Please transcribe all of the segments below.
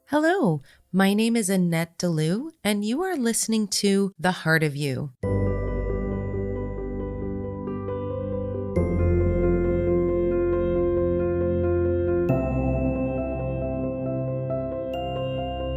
Hello, my name is Annette Dalloo, and you are listening to The Heart of You.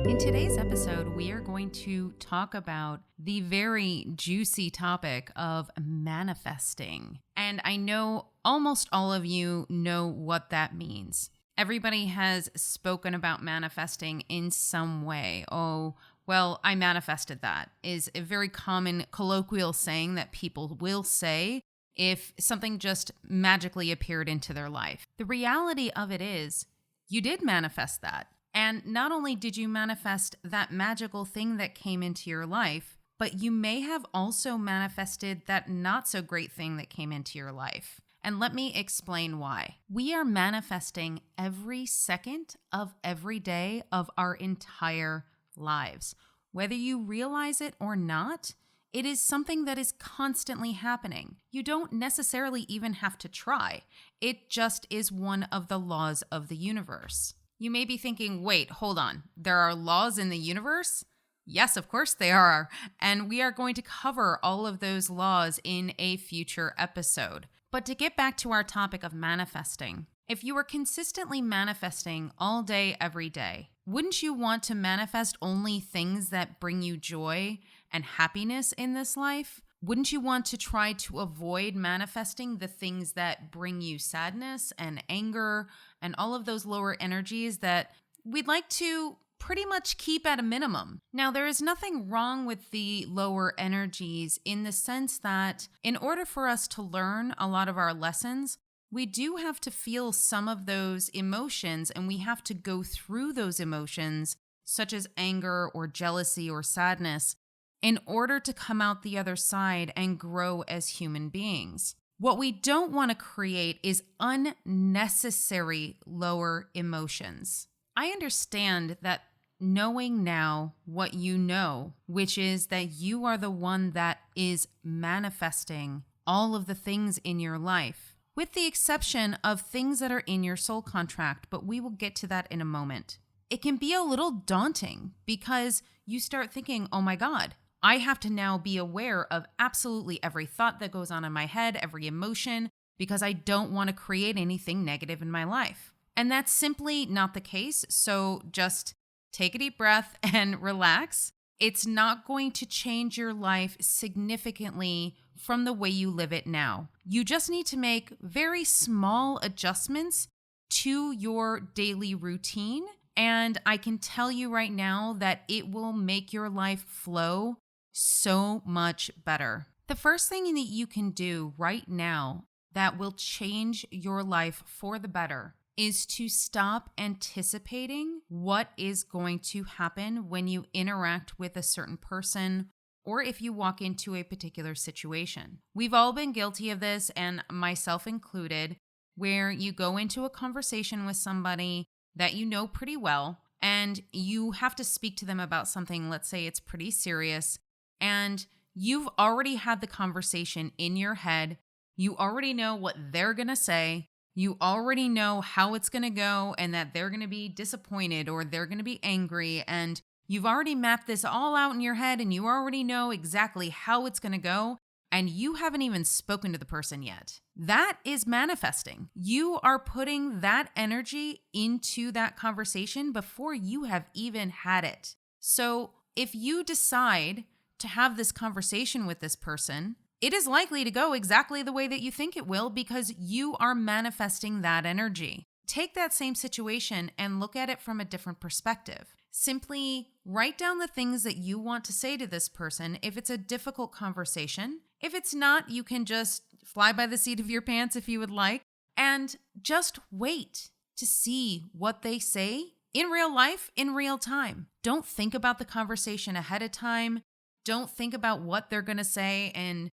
In today's episode, we are going to talk about the very juicy topic of manifesting. And I know almost all of you know what that means. Everybody has spoken about manifesting in some way. Oh, well, I manifested that is a very common colloquial saying that people will say if something just magically appeared into their life. The reality of it is you did manifest that. And not only did you manifest that magical thing that came into your life, but you may have also manifested that not so great thing that came into your life. And let me explain why. We are manifesting every second of every day of our entire lives. Whether you realize it or not, it is something that is constantly happening. You don't necessarily even have to try. It just is one of the laws of the universe. You may be thinking, wait, hold on. There are laws in the universe? Yes, of course there are. And we are going to cover all of those laws in a future episode. But to get back to our topic of manifesting, if you are consistently manifesting all day, every day, wouldn't you want to manifest only things that bring you joy and happiness in this life? Wouldn't you want to try to avoid manifesting the things that bring you sadness and anger and all of those lower energies that we'd like to pretty much keep at a minimum? Now, there is nothing wrong with the lower energies in the sense that in order for us to learn a lot of our lessons, we do have to feel some of those emotions and we have to go through those emotions, such as anger or jealousy or sadness, in order to come out the other side and grow as human beings. What we don't want to create is unnecessary lower emotions. I understand that knowing now what you know, which is that you are the one that is manifesting all of the things in your life, with the exception of things that are in your soul contract, but we will get to that in a moment. It can be a little daunting because you start thinking, oh my God, I have to now be aware of absolutely every thought that goes on in my head, every emotion, because I don't want to create anything negative in my life. And that's simply not the case. So just take a deep breath and relax. It's not going to change your life significantly from the way you live it now. You just need to make very small adjustments to your daily routine. And I can tell you right now that it will make your life flow so much better. The first thing that you can do right now that will change your life for the better is to stop anticipating what is going to happen when you interact with a certain person or if you walk into a particular situation. We've all been guilty of this, and myself included, where you go into a conversation with somebody that you know pretty well and you have to speak to them about something, let's say it's pretty serious, and you've already had the conversation in your head. You already know what they're going to say. You already know how it's going to go and that they're going to be disappointed or they're going to be angry. And you've already mapped this all out in your head and you already know exactly how it's going to go. And you haven't even spoken to the person yet. That is manifesting. You are putting that energy into that conversation before you have even had it. So if you decide to have this conversation with this person, it is likely to go exactly the way that you think it will because you are manifesting that energy. Take that same situation and look at it from a different perspective. Simply write down the things that you want to say to this person if it's a difficult conversation. If it's not, you can just fly by the seat of your pants if you would like, and just wait to see what they say in real life, in real time. Don't think about the conversation ahead of time. Don't think about what they're going to say and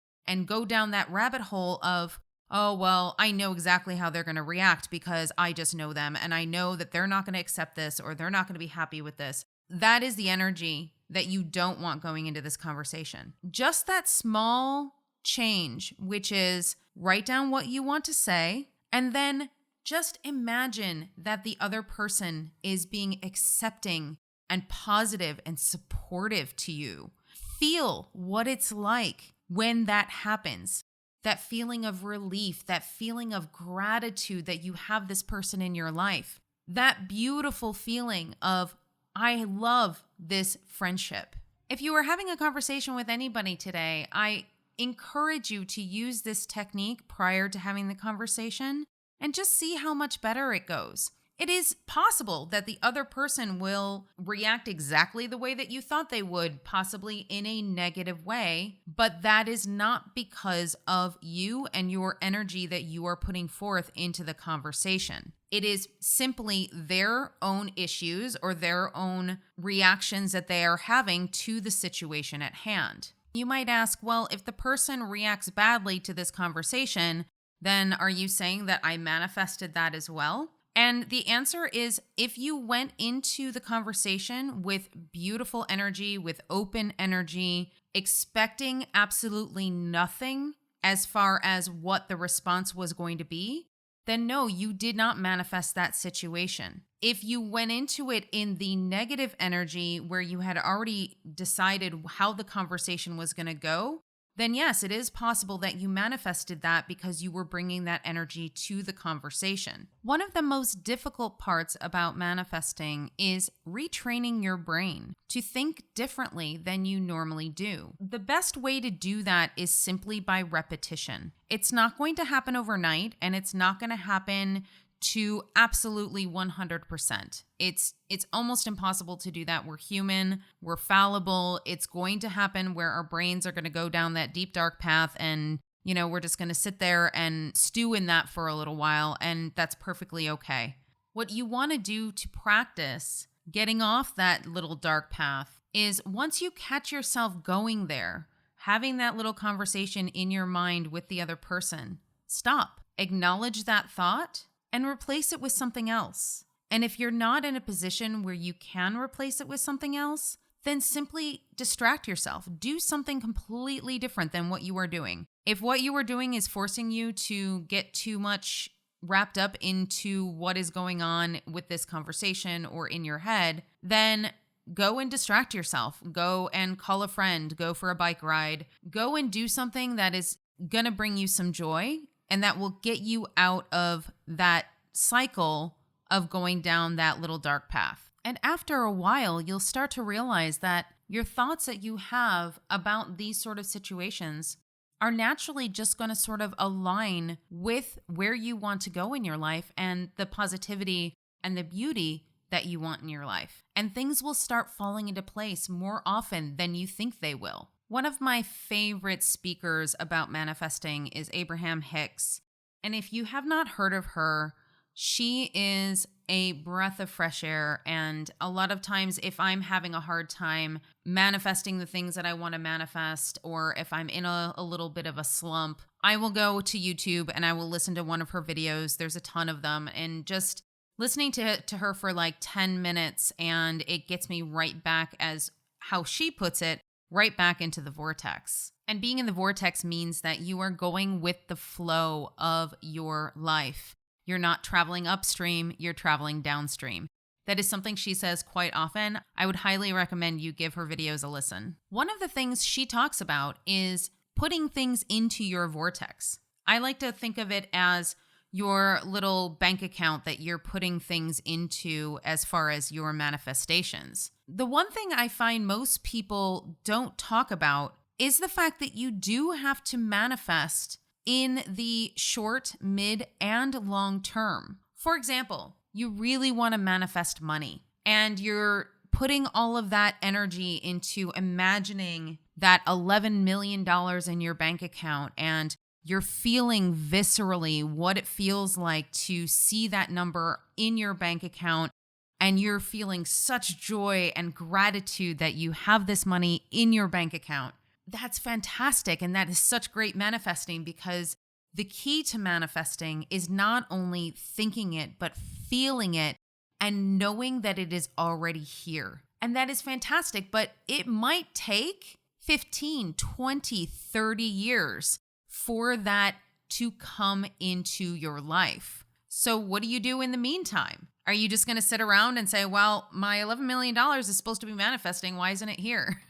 go down that rabbit hole of, oh, well, I know exactly how they're going to react because I just know them and I know that they're not going to accept this or they're not going to be happy with this. That is the energy that you don't want going into this conversation. Just that small change, which is write down what you want to say and then just imagine that the other person is being accepting and positive and supportive to you. Feel what it's like when that happens. That feeling of relief, that feeling of gratitude that you have this person in your life. That beautiful feeling of, I love this friendship. If you are having a conversation with anybody today, I encourage you to use this technique prior to having the conversation and just see how much better it goes. It is possible that the other person will react exactly the way that you thought they would, possibly in a negative way, but that is not because of you and your energy that you are putting forth into the conversation. It is simply their own issues or their own reactions that they are having to the situation at hand. You might ask, well, if the person reacts badly to this conversation, then are you saying that I manifested that as well? And the answer is, if you went into the conversation with beautiful energy, with open energy, expecting absolutely nothing as far as what the response was going to be, then no, you did not manifest that situation. If you went into it in the negative energy where you had already decided how the conversation was going to go, then yes, it is possible that you manifested that because you were bringing that energy to the conversation. One of the most difficult parts about manifesting is retraining your brain to think differently than you normally do. The best way to do that is simply by repetition. It's not going to happen overnight, and it's not going to happen to absolutely 100%. It's almost impossible to do that. We're human, we're fallible. It's going to happen where our brains are going to go down that deep, dark path, and we're just going to sit there and stew in that for a little while, and that's perfectly okay. What you want to do to practice getting off that little dark path is, once you catch yourself going there, having that little conversation in your mind with the other person, stop, acknowledge that thought, and replace it with something else. And if you're not in a position where you can replace it with something else, then simply distract yourself. Do something completely different than what you are doing. If what you are doing is forcing you to get too much wrapped up into what is going on with this conversation or in your head, then go and distract yourself. Go and call a friend. Go for a bike ride. Go and do something that is going to bring you some joy and that will get you out of that cycle of going down that little dark path. And after a while, you'll start to realize that your thoughts that you have about these sort of situations are naturally just going to sort of align with where you want to go in your life and the positivity and the beauty that you want in your life. And things will start falling into place more often than you think they will. One of my favorite speakers about manifesting is Abraham Hicks. And if you have not heard of her, she is a breath of fresh air. And a lot of times, if I'm having a hard time manifesting the things that I want to manifest, or if I'm in a little bit of a slump, I will go to YouTube and I will listen to one of her videos. There's a ton of them. And just listening to her for like 10 minutes, and it gets me right back, as how she puts it, right back into the vortex. And being in the vortex means that you are going with the flow of your life. You're not traveling upstream, you're traveling downstream. That is something she says quite often. I would highly recommend you give her videos a listen. One of the things she talks about is putting things into your vortex. I like to think of it as your little bank account that you're putting things into as far as your manifestations. The one thing I find most people don't talk about is the fact that you do have to manifest in the short, mid, and long term. For example, you really want to manifest money, and you're putting all of that energy into imagining that $11 million in your bank account, and you're feeling viscerally what it feels like to see that number in your bank account, and you're feeling such joy and gratitude that you have this money in your bank account. That's fantastic, and that is such great manifesting, because the key to manifesting is not only thinking it, but feeling it and knowing that it is already here. And that is fantastic, but it might take 15, 20, 30 years for that to come into your life. So what do you do in the meantime? Are you just going to sit around and say, well, my $11 million is supposed to be manifesting. Why isn't it here?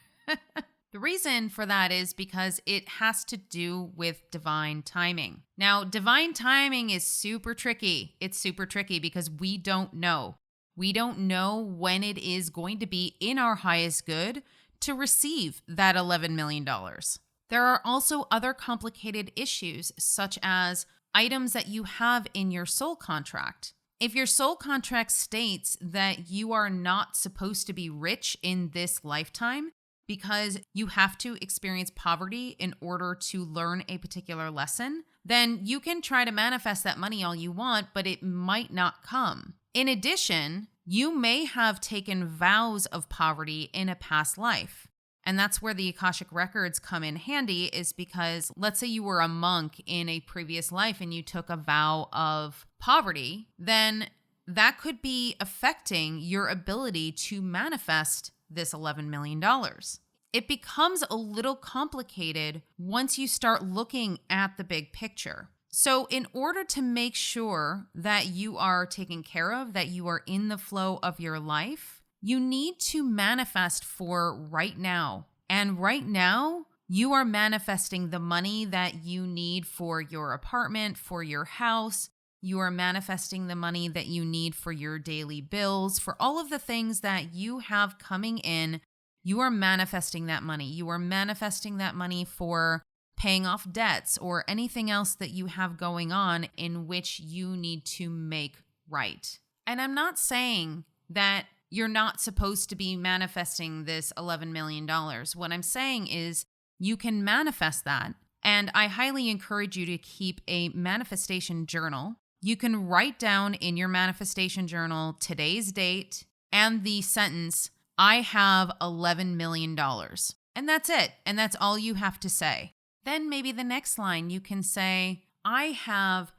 The reason for that is because it has to do with divine timing. Now, divine timing is super tricky. It's super tricky because we don't know. We don't know when it is going to be in our highest good to receive that $11 million. There are also other complicated issues, such as items that you have in your soul contract. If your soul contract states that you are not supposed to be rich in this lifetime because you have to experience poverty in order to learn a particular lesson, then you can try to manifest that money all you want, but it might not come. In addition, you may have taken vows of poverty in a past life. And that's where the Akashic records come in handy, is because let's say you were a monk in a previous life and you took a vow of poverty, then that could be affecting your ability to manifest this $11 million. It becomes a little complicated once you start looking at the big picture. So in order to make sure that you are taken care of, that you are in the flow of your life, you need to manifest for right now. And right now, you are manifesting the money that you need for your apartment, for your house. You are manifesting the money that you need for your daily bills, for all of the things that you have coming in. You are manifesting that money. You are manifesting that money for paying off debts or anything else that you have going on in which you need to make right. And I'm not saying that you're not supposed to be manifesting this $11 million. What I'm saying is you can manifest that. And I highly encourage you to keep a manifestation journal. You can write down in your manifestation journal today's date and the sentence, I have $11 million. And that's it. And that's all you have to say. Then maybe the next line you can say, I have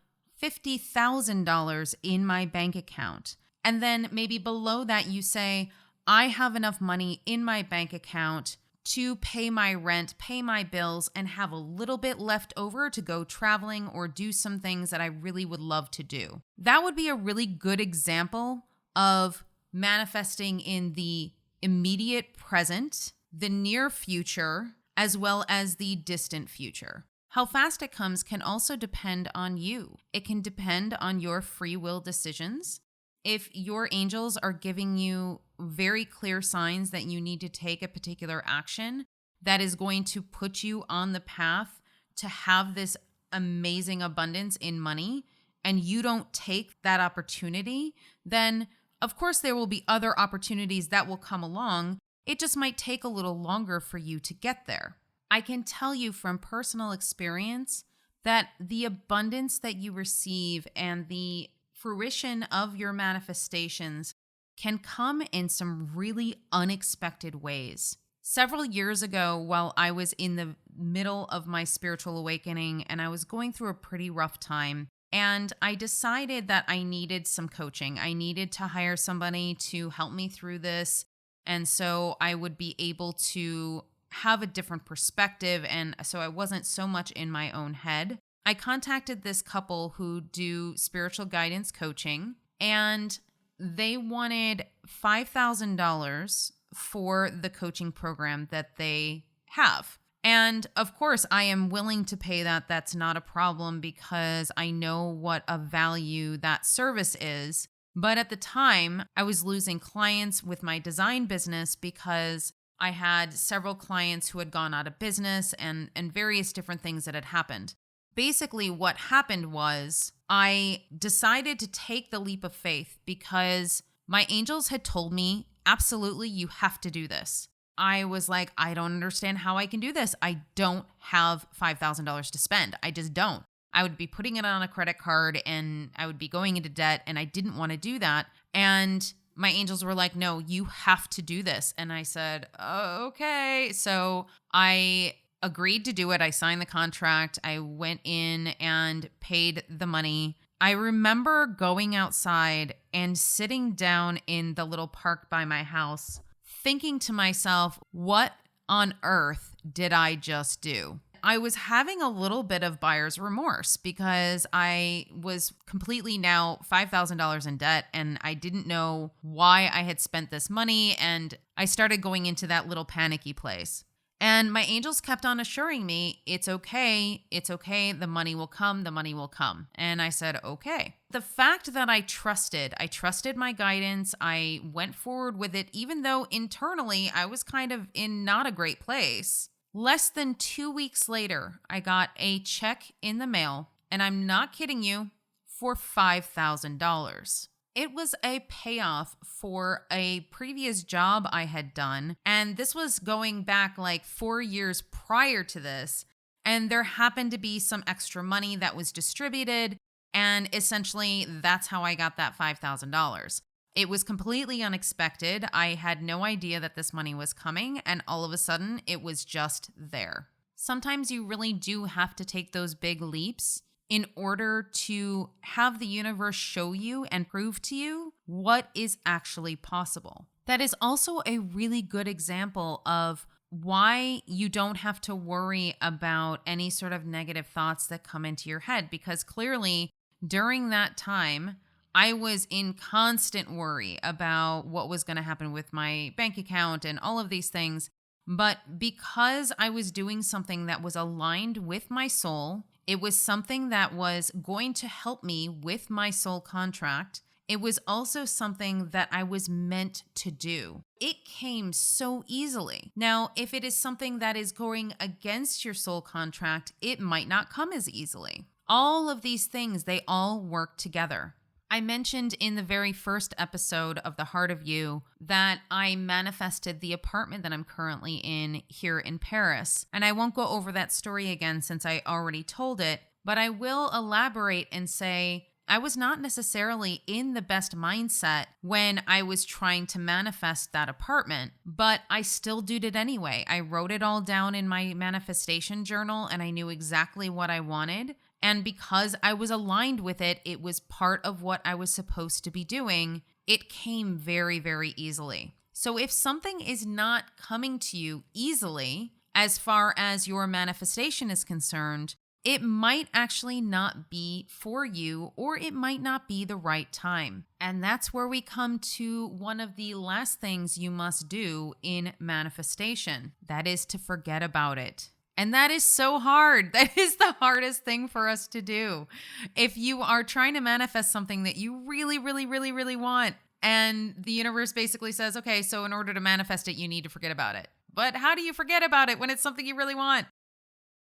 $50,000 in my bank account. And then maybe below that you say, I have enough money in my bank account to pay my rent, pay my bills, and have a little bit left over to go traveling or do some things that I really would love to do. That would be a really good example of manifesting in the immediate present, the near future, as well as the distant future. How fast it comes can also depend on you. It can depend on your free will decisions. If your angels are giving you very clear signs that you need to take a particular action that is going to put you on the path to have this amazing abundance in money, and you don't take that opportunity, then of course there will be other opportunities that will come along. It just might take a little longer for you to get there. I can tell you from personal experience that the abundance that you receive and the fruition of your manifestations can come in some really unexpected ways. Several years ago, while I was in the middle of my spiritual awakening and I was going through a pretty rough time, and I decided that I needed some coaching. I needed to hire somebody to help me through this, and so I would be able to have a different perspective, and so I wasn't so much in my own head. I contacted this couple who do spiritual guidance coaching, and they wanted $5,000 for the coaching program that they have. And of course, I am willing to pay that. That's not a problem because I know what a value that service is. But at the time, I was losing clients with my design business because I had several clients who had gone out of business and various different things that had happened. Basically, what happened was I decided to take the leap of faith because my angels had told me, absolutely, you have to do this. I was like, I don't understand how I can do this. I don't have $5,000 to spend. I just don't. I would be putting it on a credit card and I would be going into debt, and I didn't want to do that. And my angels were like, no, you have to do this. And I said, okay. So I agreed to do it. I signed the contract. I went in and paid the money. I remember going outside and sitting down in the little park by my house, thinking to myself, what on earth did I just do? I was having a little bit of buyer's remorse because I was completely now $5,000 in debt and I didn't know why I had spent this money. And I started going into that little panicky place. And my angels kept on assuring me, it's okay, the money will come, the money will come. And I said, okay. The fact that I trusted my guidance, I went forward with it, even though internally I was kind of in not a great place. Less than 2 weeks later, I got a check in the mail, and I'm not kidding you, for $5,000. It was a payoff for a previous job I had done. And this was going back like 4 years prior to this. And there happened to be some extra money that was distributed. And essentially, that's how I got that $5,000. It was completely unexpected. I had no idea that this money was coming. And all of a sudden, it was just there. Sometimes you really do have to take those big leaps in order to have the universe show you and prove to you what is actually possible. That is also a really good example of why you don't have to worry about any sort of negative thoughts that come into your head, because clearly during that time, I was in constant worry about what was going to happen with my bank account and all of these things. But because I was doing something that was aligned with my soul, it was something that was going to help me with my soul contract. It was also something that I was meant to do. It came so easily. Now, if it is something that is going against your soul contract, it might not come as easily. All of these things, they all work together. I mentioned in the very first episode of The Heart of You that I manifested the apartment that I'm currently in here in Paris. And I won't go over that story again since I already told it, but I will elaborate and say I was not necessarily in the best mindset when I was trying to manifest that apartment, but I still did it anyway. I wrote it all down in my manifestation journal and I knew exactly what I wanted. And because I was aligned with it, it was part of what I was supposed to be doing. It came very, very easily. So if something is not coming to you easily, as far as your manifestation is concerned, it might actually not be for you, or it might not be the right time. And that's where we come to one of the last things you must do in manifestation. That is to forget about it. And that is so hard. That is the hardest thing for us to do. If you are trying to manifest something that you really, really, really, really want, and the universe basically says, okay, so in order to manifest it, you need to forget about it. But how do you forget about it when it's something you really want?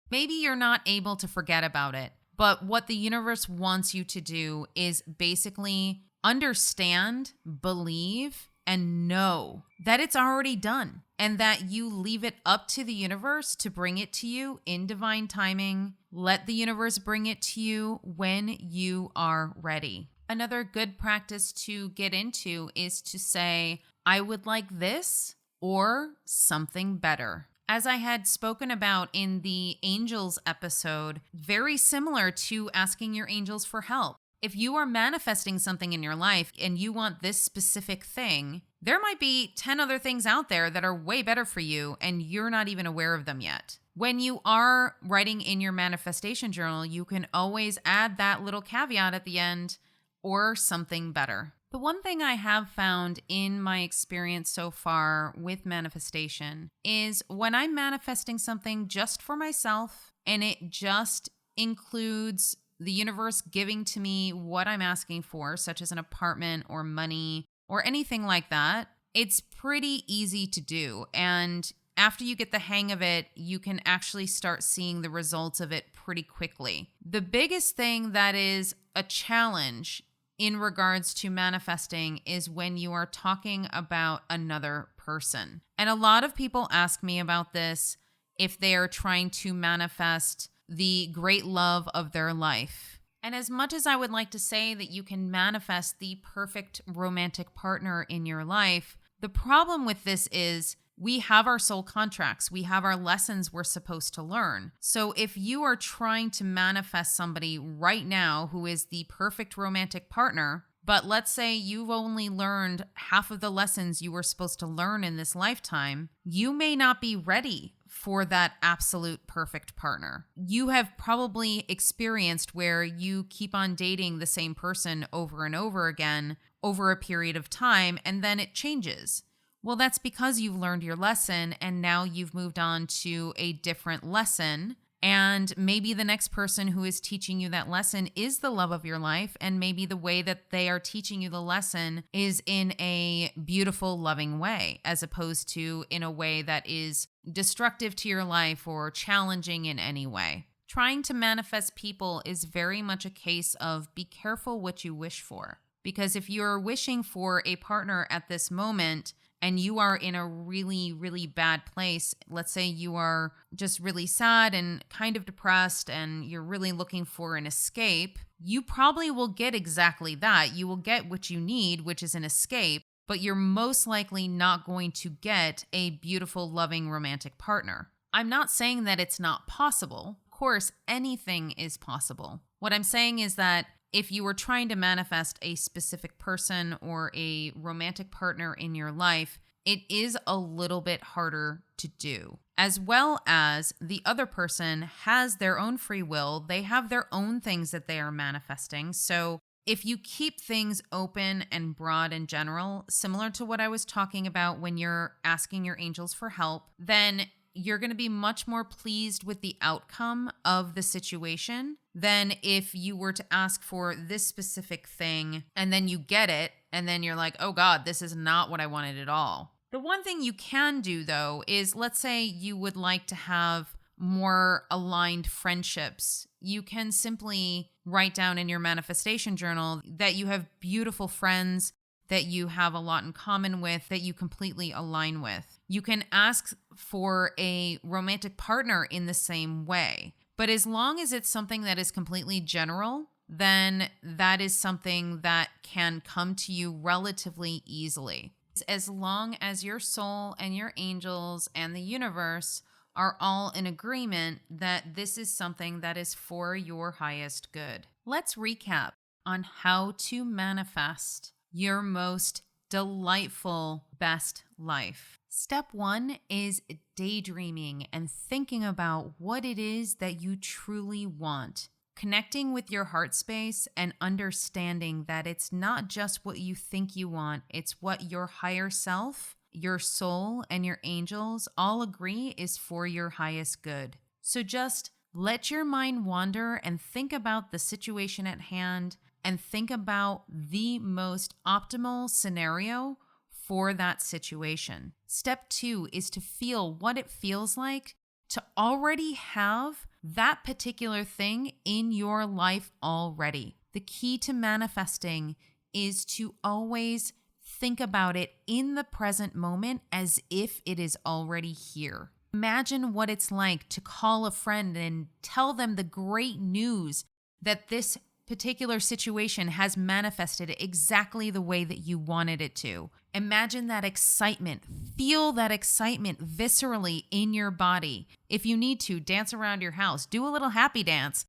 Maybe you're not able to forget about it, but what the universe wants you to do is basically understand, believe, and know that it's already done and that you leave it up to the universe to bring it to you in divine timing. Let the universe bring it to you when you are ready. Another good practice to get into is to say, I would like this or something better. As I had spoken about in the angels episode, very similar to asking your angels for help. If you are manifesting something in your life and you want this specific thing, there might be 10 other things out there that are way better for you and you're not even aware of them yet. When you are writing in your manifestation journal, you can always add that little caveat at the end, or something better. The one thing I have found in my experience so far with manifestation is when I'm manifesting something just for myself and it just includes the universe giving to me what I'm asking for, such as an apartment or money or anything like that, it's pretty easy to do. And after you get the hang of it, you can actually start seeing the results of it pretty quickly. The biggest thing that is a challenge in regards to manifesting is when you are talking about another person. And a lot of people ask me about this if they are trying to manifest the great love of their life. And as much as I would like to say that you can manifest the perfect romantic partner in your life, the problem with this is we have our soul contracts. We have our lessons we're supposed to learn. So if you are trying to manifest somebody right now who is the perfect romantic partner, but let's say you've only learned half of the lessons you were supposed to learn in this lifetime, you may not be ready for that absolute perfect partner. You have probably experienced where you keep on dating the same person over and over again over a period of time, and then it changes. Well, that's because you've learned your lesson and now you've moved on to a different lesson. And maybe the next person who is teaching you that lesson is the love of your life. And maybe the way that they are teaching you the lesson is in a beautiful, loving way, as opposed to in a way that is destructive to your life or challenging in any way. Trying to manifest people is very much a case of be careful what you wish for. Because if you're wishing for a partner at this moment, and you are in a really, really bad place, let's say you are just really sad and kind of depressed and you're really looking for an escape, you probably will get exactly that. You will get what you need, which is an escape, but you're most likely not going to get a beautiful, loving, romantic partner. I'm not saying that it's not possible. Of course, anything is possible. What I'm saying is that if you were trying to manifest a specific person or a romantic partner in your life, it is a little bit harder to do. As well as the other person has their own free will, they have their own things that they are manifesting. So if you keep things open and broad in general, similar to what I was talking about when you're asking your angels for help, then you're going to be much more pleased with the outcome of the situation than if you were to ask for this specific thing and then you get it and then you're like, oh God, this is not what I wanted at all. The one thing you can do though is, let's say you would like to have more aligned friendships. You can simply write down in your manifestation journal that you have beautiful friends that you have a lot in common with, that you completely align with. You can ask for a romantic partner in the same way. But as long as it's something that is completely general, then that is something that can come to you relatively easily. As long as your soul and your angels and the universe are all in agreement that this is something that is for your highest good. Let's recap on how to manifest your most delightful, best life. Step 1 is daydreaming and thinking about what it is that you truly want. Connecting with your heart space and understanding that it's not just what you think you want, it's what your higher self, your soul, and your angels all agree is for your highest good. So just let your mind wander and think about the situation at hand and think about the most optimal scenario for that situation. Step 2 is to feel what it feels like to already have that particular thing in your life already. The key to manifesting is to always think about it in the present moment as if it is already here. Imagine what it's like to call a friend and tell them the great news that this particular situation has manifested exactly the way that you wanted it to. Imagine that excitement. Feel that excitement viscerally in your body. If you need to, dance around your house. Do a little happy dance,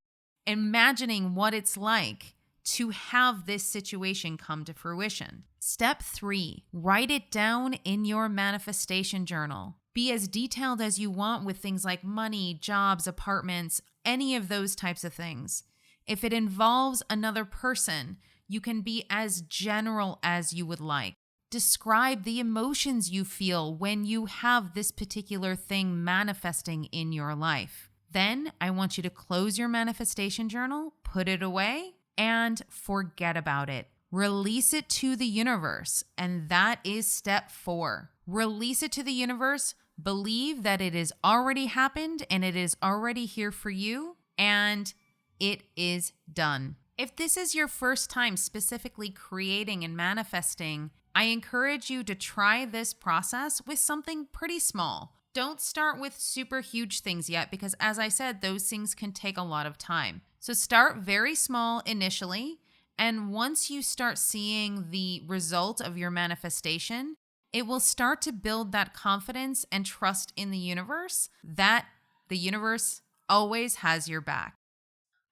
imagining what it's like to have this situation come to fruition. Step 3, write it down in your manifestation journal. Be as detailed as you want with things like money, jobs, apartments, any of those types of things. If it involves another person, you can be as general as you would like. Describe the emotions you feel when you have this particular thing manifesting in your life. Then I want you to close your manifestation journal, put it away, and forget about it. Release it to the universe. And that is step 4. Release it to the universe. Believe that it has already happened and it is already here for you. And it is done. If this is your first time specifically creating and manifesting, I encourage you to try this process with something pretty small. Don't start with super huge things yet because, as I said, those things can take a lot of time. So start very small initially, and once you start seeing the result of your manifestation, it will start to build that confidence and trust in the universe that the universe always has your back.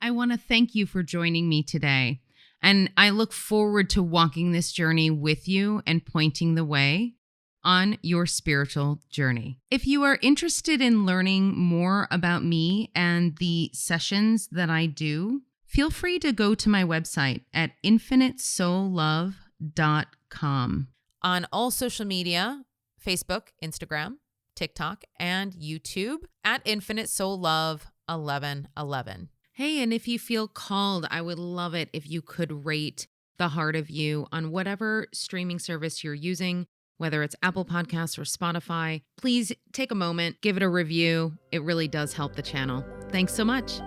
I want to thank you for joining me today, and I look forward to walking this journey with you and pointing the way. on your spiritual journey. If you are interested in learning more about me and the sessions that I do, feel free to go to my website at infinitesoullove.com. On all social media, Facebook, Instagram, TikTok, and YouTube at Infinite Soul Love 1111. Hey, and if you feel called, I would love it if you could rate The Heart of You on whatever streaming service you're using, whether it's Apple Podcasts or Spotify. Please take a moment, give it a review. It really does help the channel. Thanks so much.